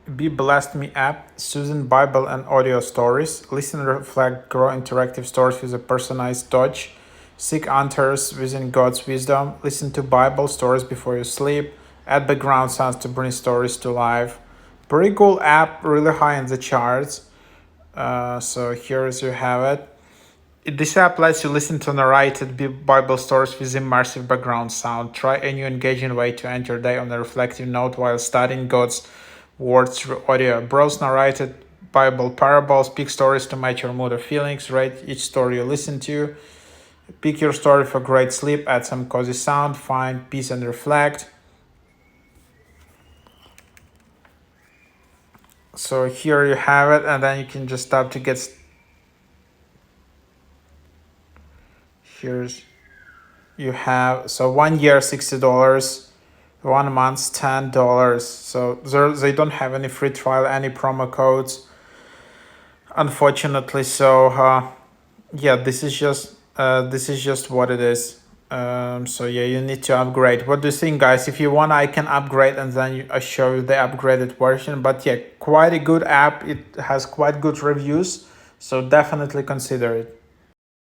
BeBlessedMe app, Susan Bible and audio stories. Listen, reflect, grow interactive stories with a personalized touch. Seek answers within God's wisdom. Listen to Bible stories before you sleep. Add background sounds to bring stories to life. Pretty cool app, really high in the charts. So here's you have it. This app lets you listen to narrated Bible stories with immersive background sound. Try a new engaging way to end your day on a reflective note while studying God's words through audio. Browse narrated Bible parables, pick stories to match your mood or feelings, rate each story you listen to. Pick your story for great sleep, add some cozy sound, find peace and reflect. So here you have it, and then you can just tap to get. Here's you have, so 1 year $60, 1 month $10. So they don't have any free trial, any promo codes, unfortunately. So yeah, this is just what it is. So yeah, you need to upgrade. What do you think, guys? If you want, I can upgrade and then I show you the upgraded version. But yeah, quite a good app. It has quite good reviews, so definitely consider it.